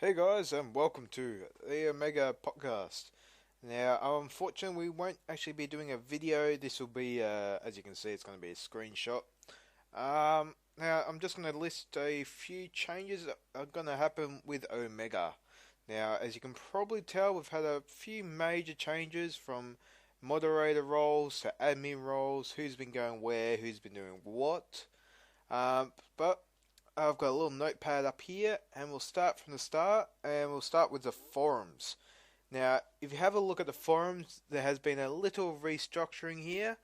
Hey guys, and welcome to the Omega podcast. Now, unfortunately, we won't actually be doing a video. This will be, as you can see, it's going to be a screenshot. Now, I'm just going to list a few changes that are going to happen with Omega. Now, as you can probably tell, we've had a few major changes from moderator roles to admin roles, who's been going where, who's been doing what. But I've got a little notepad up here, and we'll start from the start, and we'll start with the forums. Now, if you have a look at the forums, there has been a little restructuring here.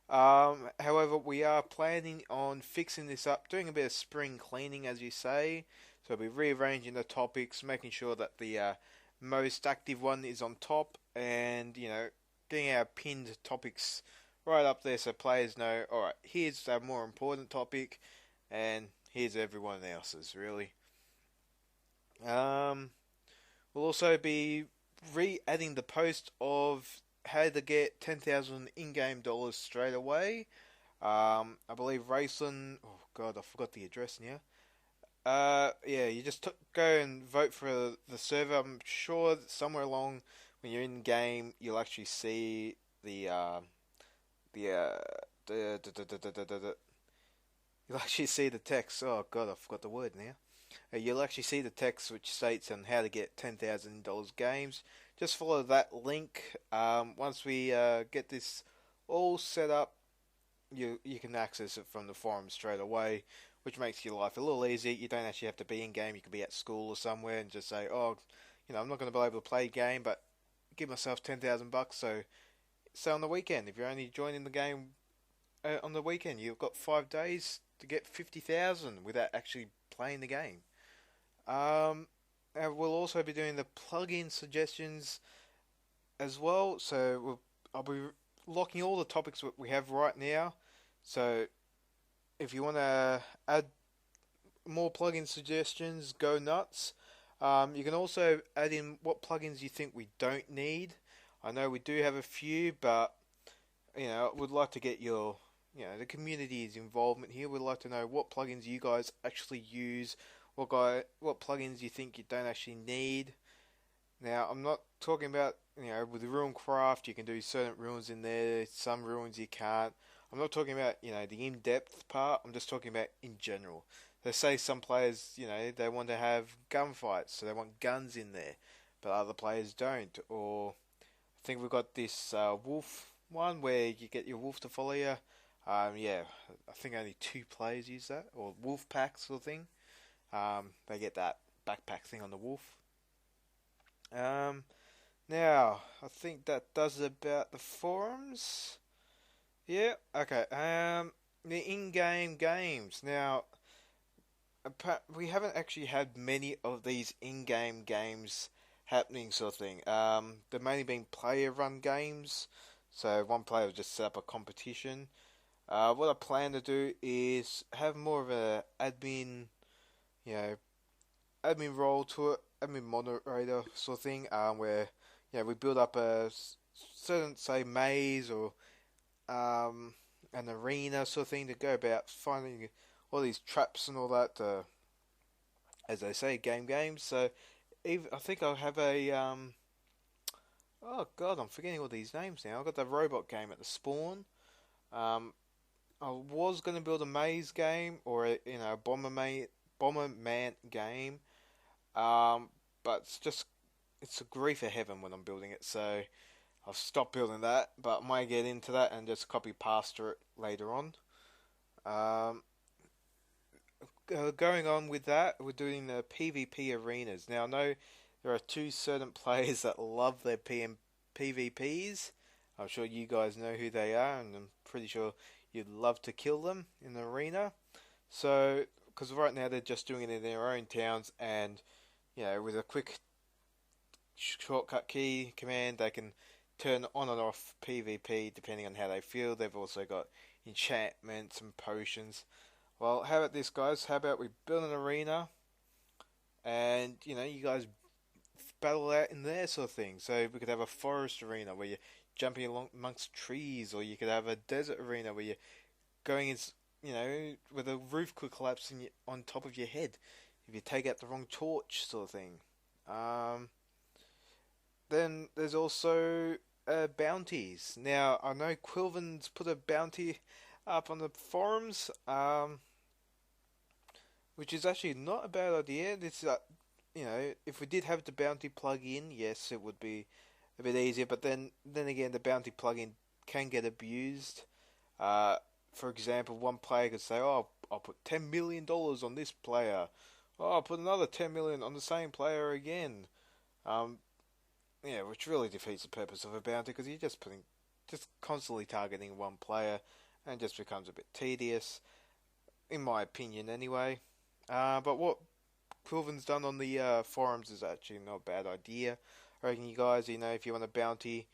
However, we are planning on fixing this up, doing a bit of spring cleaning, as you say. So we'll be rearranging the topics, making sure that the most active one is on top, and getting our pinned topics right up there so players know, alright, here's a more important topic, and here's everyone else's, really. Um, we'll also be re-adding the post of how to get 10,000 in-game dollars straight away. I believe Raceland. Oh God, I forgot the address now. Yeah, you just go and vote for the server. I'm sure that somewhere along when you're in game, you'll actually see the you'll actually see the text. Oh God, I forgot the word now. You'll actually see the text which states on how to get $10,000 games. Just follow that link. Once we get this all set up, you can access it from the forum straight away, which makes your life a little easier. You don't actually have to be in game. You can be at school or somewhere and just say, oh, I'm not going to be able to play game, but give myself 10,000 bucks. So on the weekend, if you're only joining the game on the weekend, you've got 5 days to get 50,000 without actually playing the game. And we'll also be doing the plugin suggestions as well. I'll be locking all the topics that we have right now. So if you want to add more plugin suggestions, go nuts. You can also add in what plugins you think we don't need. I know we do have a few, but would like to get your the community's involvement here. We'd like to know what plugins you guys actually use, what plugins you think you don't actually need. Now, I'm not talking about with the Ruin Craft, you can do certain ruins in there, some ruins you can't. I'm not talking about the in-depth part. I'm just talking about in general. They say some players they want to have gunfights, so they want guns in there, but other players don't. Or I think we've got this wolf one where you get your wolf to follow you. Yeah, I think only 2 players use that, or wolf pack sort of thing. They get that backpack thing on the wolf. Um, Now, I think that does it about the forums. Yeah, okay. The in-game games. Now, we haven't actually had many of these in-game games happening, sort of thing. They've mainly been player-run games, so one player will just set up a competition. What I plan to do is have more of a you know, admin role to it, admin moderator sort of thing, where we build up a certain, say, maze or an arena sort of thing to go about finding all these traps and all that. As they say, games. So, I think I'll have a oh God, I'm forgetting all these names now. I've got the robot game at the spawn. Um, I was going to build a maze game or a Bomberman game, but it's a grief of heaven when I'm building it, so I've stopped building that. But I might get into that and just copy pasta it later on. Um, Going on with that, we're doing the PvP arenas. Now I know there are two certain players that love their PvPs. I'm sure you guys know who they are, and I'm pretty sure you'd love to kill them in the arena. So, because right now they're just doing it in their own towns, and with a quick shortcut key command, they can turn on and off PvP depending on how they feel. They've also got enchantments and potions. Well, how about this, guys? How about we build an arena, and you guys battle out in there, sort of thing. So we could have a forest arena where you're jumping along amongst trees, or you could have a desert arena where you're going in, where the roof could collapse on top of your head if you take out the wrong torch, sort of thing. Um, then there's also bounties. Now I know Quilvin's put a bounty up on the forums, which is actually not a bad idea. This if we did have the bounty plug-in, yes, it would be a bit easier. But then again, the bounty plug-in can get abused. Uh, for example, one player could say, "Oh, I'll put $10 million on this player. Oh, I'll put another 10 million on the same player again." Um, yeah, which really defeats the purpose of a bounty because you're just constantly targeting one player, and just becomes a bit tedious, in my opinion, anyway. But what Quilvin's done on the forums is actually not a bad idea. I reckon you guys, if you want a bounty,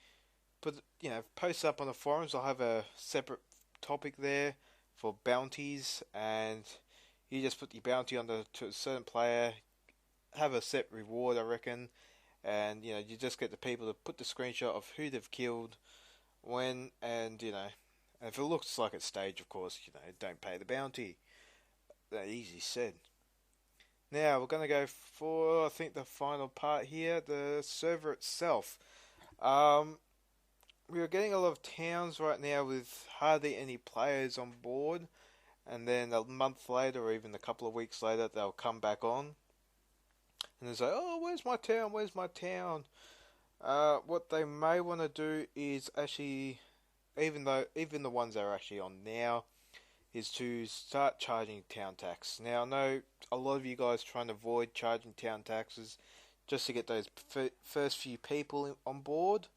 post up on the forums. I'll have a separate topic there for bounties, and you just put your bounty on to a certain player, have a set reward, I reckon, and you just get the people to put the screenshot of who they've killed, when, and if it looks like it's staged, of course, don't pay the bounty. That easy said. Now we're gonna go for, I think, the final part here, the server itself. Um, we are getting a lot of towns right now with hardly any players on board, and then a month later, or even a couple of weeks later, they'll come back on, and they say, "Oh, where's my town? Where's my town?" What they may want to do is actually, even the ones that are actually on now, is to start charging town tax. Now, I know a lot of you guys trying to avoid charging town taxes just to get those first few people on board.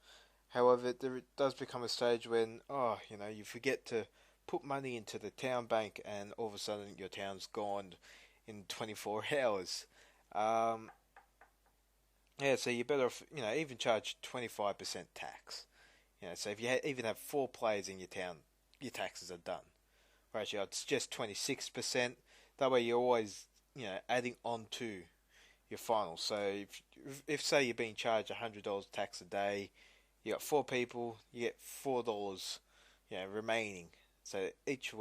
However, there does become a stage when, you forget to put money into the town bank, and all of a sudden your town's gone in 24 hours. Um, yeah, so you better, even charge 25% tax. So if you even have 4 players in your town, your taxes are done. Or actually, it's just 26%. That way you're always, adding on to your final. So if say you're being charged $100 tax a day, you got 4 people, you get $4, remaining. So each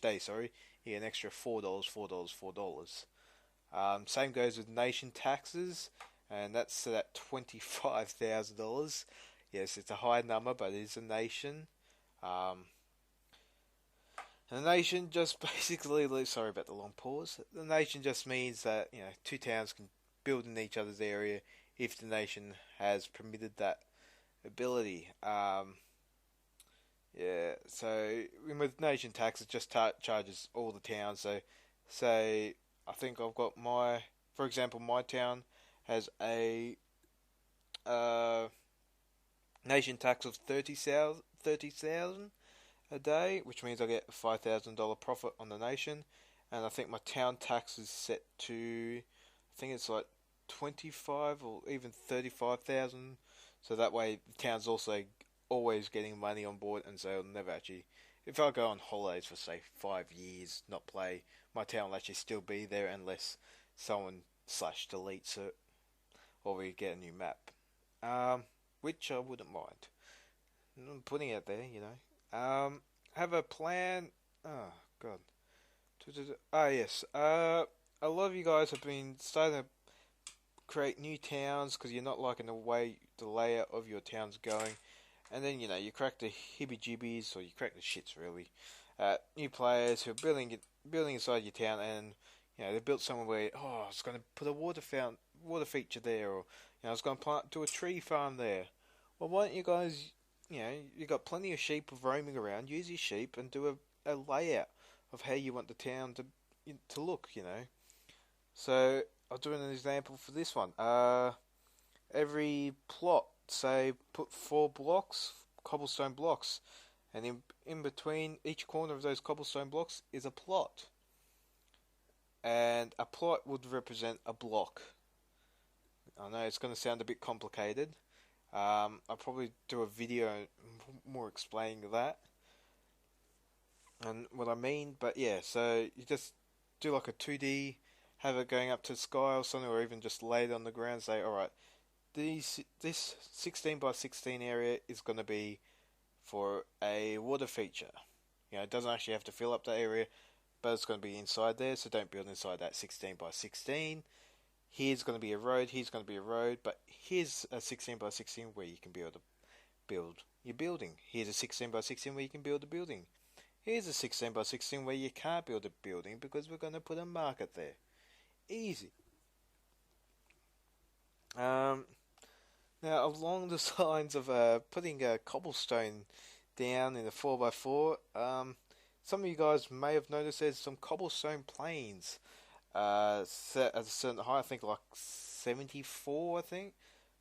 day, sorry, you get an extra $4, $4, $4. Same goes with nation taxes, and that's set at $25,000. Yes, it's a high number, but it is a nation. Um, and the nation just basically, sorry about the long pause. The nation just means that 2 towns can build in each other's area if the nation has permitted that ability. Yeah, so with nation tax, it just charges all the towns. So, say I think I've got for example, my town has a uh, nation tax of 30,000 a day, which means I get a $5,000 profit on the nation, and I think my town tax is set to, I think it's like 25 or even 35,000. So that way, the town's also always getting money on board, and so it'll never actually. If I go on holidays for say 5 years, not play, my town will actually still be there unless someone slash deletes it, or we get a new map. Which I wouldn't mind. I'm putting it there, have a plan. Oh God. Yes. A lot of you guys have been starting to create new towns because you're not liking the way the layout of your town's going, and then you crack the hibby-jibbies, or you crack the shits really. New players who are building inside your town, and they built somewhere where, I was going to put a water feature there, or I was going to do a tree farm there. Well, why don't you guys, you got plenty of sheep roaming around. Use your sheep and do a layout of how you want the town to look. So I'll do an example for this one. Every plot, say, put 4 cobblestone blocks, and in between each corner of those cobblestone blocks is a plot. And a plot would represent a block. I know it's going to sound a bit complicated. I'll probably do a video more explaining that and what I mean. But yeah, so you just do like a 2D, have it going up to the sky or something, or even just lay it on the ground and say, alright, this 16 by 16 area is going to be for a water feature. It doesn't actually have to fill up that area, but it's going to be inside there, so don't build inside that 16 by 16. here's going to be a road, here's going to be a road, but here's a 16 by 16 where you can be able to build your building. Here's a 16 by 16 where you can build a building. Here's a 16 by 16 where you can't build a building because we're going to put a market there. Easy. Um, Now, along the lines of putting a cobblestone down in a 4x4, some of you guys may have noticed there's some cobblestone planes set at a certain height, I think like 74, I think,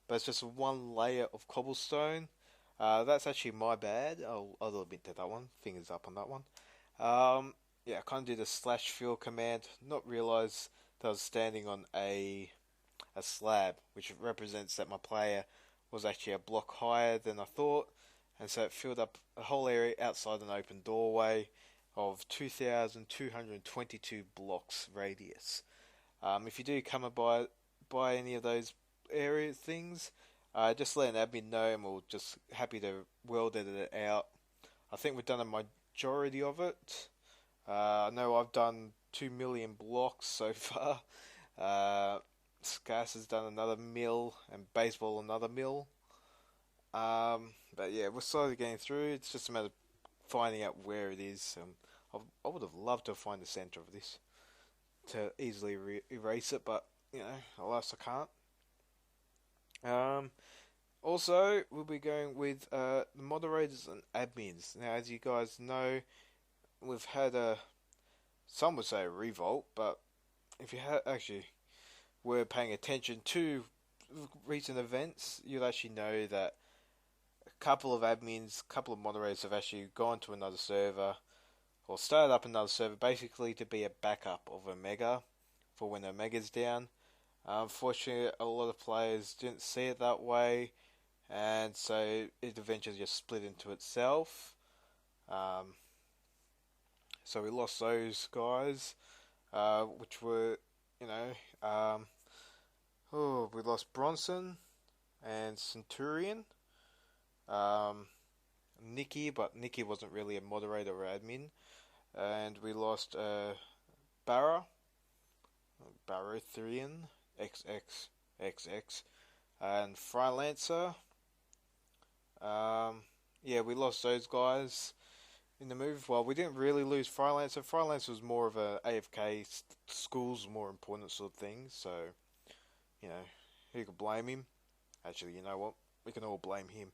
but it's just one layer of cobblestone. That's actually my bad. I'll admit to that one. Fingers up on that one. Yeah, I kind of did a slash fill command, not realize that I was standing on a slab, which represents that my player was actually a block higher than I thought, and so it filled up a whole area outside an open doorway of 2,222 blocks radius. If you do come by any of those area things, just let an admin know, and we'll just happy to weld edit it out. I think we've done a majority of it. I know I've done 2 million blocks so far. Scass has done another mill, and baseball another mill. But yeah, we're slowly getting through. It's just a matter of finding out where it is. I would have loved to find the center of this to easily erase it, but you know, alas, I can't. Also, we'll be going with the moderators and admins. Now, as you guys know, we've had some would say a revolt, but if you actually were paying attention to recent events, you'll actually know that a couple of admins, a couple of moderators have actually gone to another server or started up another server basically to be a backup of Omega for when Omega's down. Unfortunately, a lot of players didn't see it that way, and so it eventually just split into itself. So we lost those guys, which were, you know, we lost Bronson and Centurion. Nikki, but Nikki wasn't really a moderator or admin. And we lost Barra, Barathrian, XXXX, and Freelancer. Yeah, we lost those guys in the move. Well, we didn't really lose Freelancer. Freelancer was more of a AFK, school's more important sort of thing, so, you know, who could blame him? Actually, you know what? We can all blame him.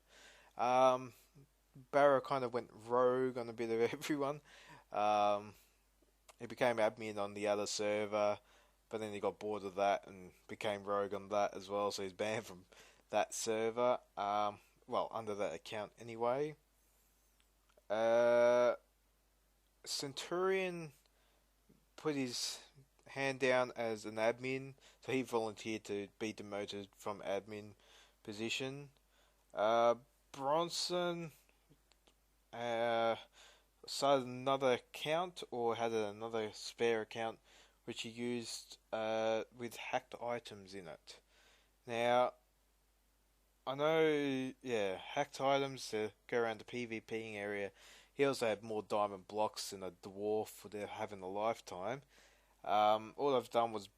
Barra kind of went rogue on a bit of everyone. He became admin on the other server, but then he got bored of that and became rogue on that as well, so he's banned from that server. Well, under that account anyway. Centurion put his hand down as an admin, so he volunteered to be demoted from admin position. Bronson started another account, or had another spare account, which he used with hacked items in it. Now, I know, yeah, hacked items to go around the PvPing area. He also had more diamond blocks than a dwarf would have in a lifetime. All I've done was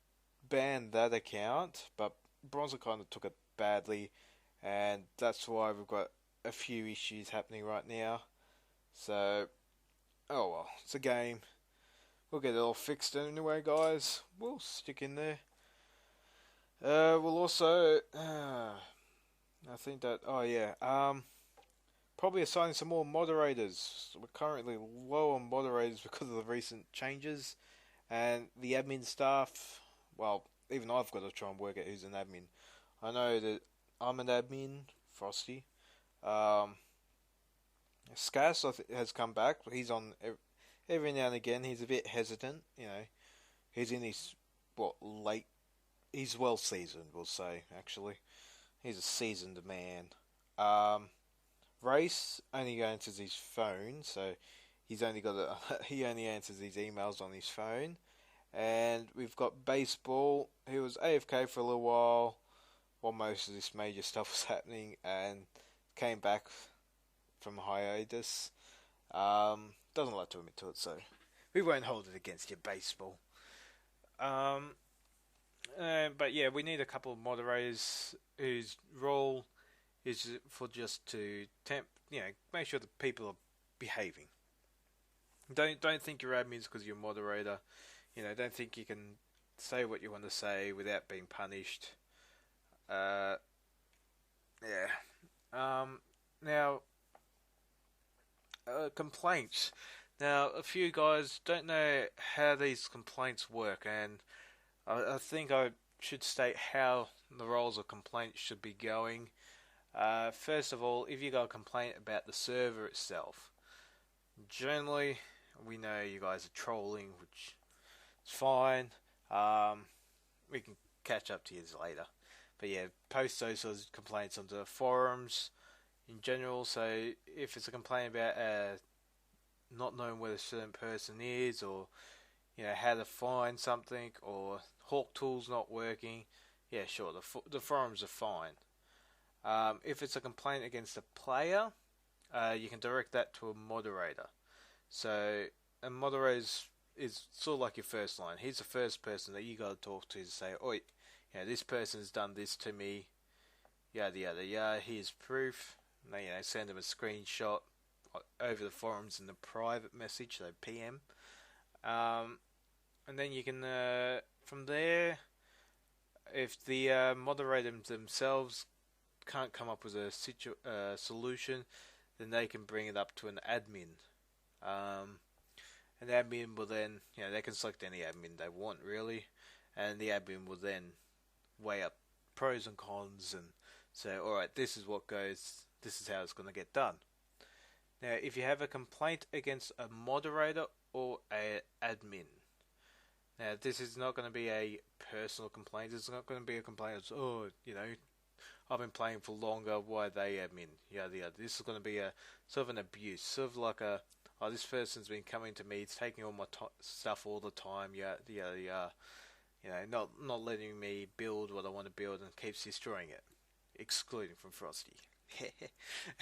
ban that account, but Bronzer kind of took it badly, and that's why we've got a few issues happening right now. So, oh well, it's a game. We'll get it all fixed anyway, guys. We'll stick in there. We'll also, I think that, oh yeah, probably assigning some more moderators. We're currently low on moderators because of the recent changes, and the admin staff, well, even I've got to try and work out who's an admin. I know that I'm an admin, Frosty. Scass has come back. He's on every now and again. He's a bit hesitant, you know. He's in his, late, he's well seasoned, we'll say, actually. He's a seasoned man. Race only answers his phone, so he's only got he only answers his emails on his phone. And we've got Baseball, who was AFK for a little while most of this major stuff was happening, and came back from hiatus. Doesn't like to admit to it, so we won't hold it against you, Baseball. But yeah, we need a couple of moderators whose role is for just to make sure that people are behaving. Don't think you're admins because you're a moderator. Don't think you can say what you want to say without being punished. Uh, yeah. Now, complaints. Now, a few guys don't know how these complaints work, and I think I should state how the roles of complaints should be going. First of all, if you got a complaint about the server itself, generally we know you guys are trolling, which is fine. We can catch up to you later. But yeah, post those sort of complaints onto the forums in general. So if it's a complaint about not knowing where a certain person is, or how to find something, or Hawk Tools not working, yeah, sure, the forums are fine. If it's a complaint against a player, you can direct that to a moderator. So a moderator is sort of like your first line. He's the first person that you got to talk to say, "Oi, this person's done this to me. Yada yada yada. Here's proof." And they, send them a screenshot over the forums in the private message, so PM. And then you can, from there, if the moderator themselves can't come up with a solution, then they can bring it up to an admin. And the admin will then, they can select any admin they want, really. And the admin will then weigh up pros and cons and say, alright, this is what goes, this is how it's going to get done. Now, if you have a complaint against a moderator or an admin, now this is not going to be a personal complaint. It's not going to be a complaint of, I've been playing for longer, why are they admin? Yada yada. This is going to be a sort of an abuse, sort of like this person's been coming to me, it's taking all my stuff all the time, yada yada yada. Not letting me build what I want to build and keeps destroying it, excluding from Frosty.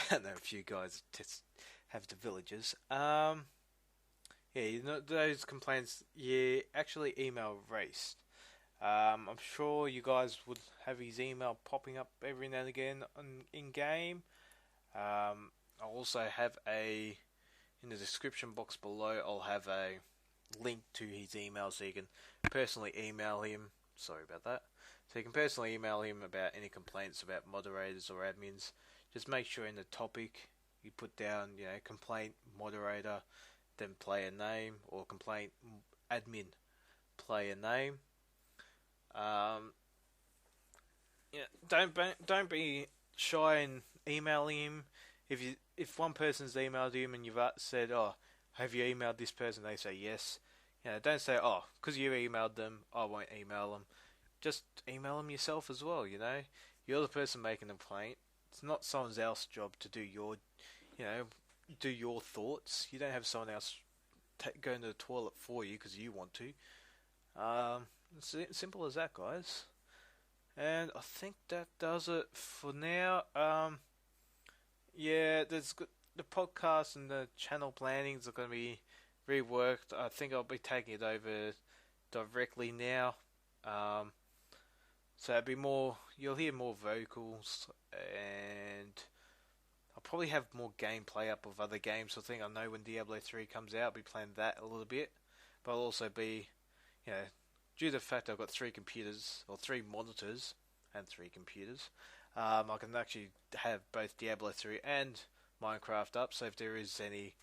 I know a few guys have the villagers. Those complaints, actually email Raced. I'm sure you guys would have his email popping up every now and again in game. I'll also have in the description box below, I'll have a link to his email so you can personally email him. Sorry about that. So you can personally email him about any complaints about moderators or admins. Just make sure in the topic you put down, complaint moderator, then player name, or complaint admin player name. Don't be shy in emailing him. If one person's emailed him and you've said, "Oh, have you emailed this person?" They say yes. Don't say, "Oh, because you emailed them, I won't email them." Just email them yourself as well. You're the person making the complaint. It's not someone else's job to do your thoughts. You don't have someone else go into the toilet for you because you want to. It's simple as that, guys. And I think that does it for now. There's the podcast and the channel plannings are going to be reworked. I think I'll be taking it over directly now. So it'll be more. You'll hear more vocals, and I'll probably have more gameplay up of other games. I know when Diablo 3 comes out, I'll be playing that a little bit. But I'll also be, due to the fact I've got 3 computers, or 3 monitors, and 3 computers, I can actually have both Diablo 3 and Minecraft up, so if there is any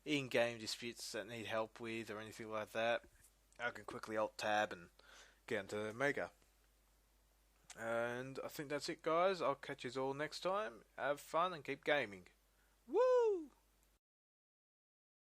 in-game disputes that need help with, or anything like that, I can quickly Alt-Tab and get into Omega. And I think that's it, guys. I'll catch you all next time. Have fun and keep gaming. Woo!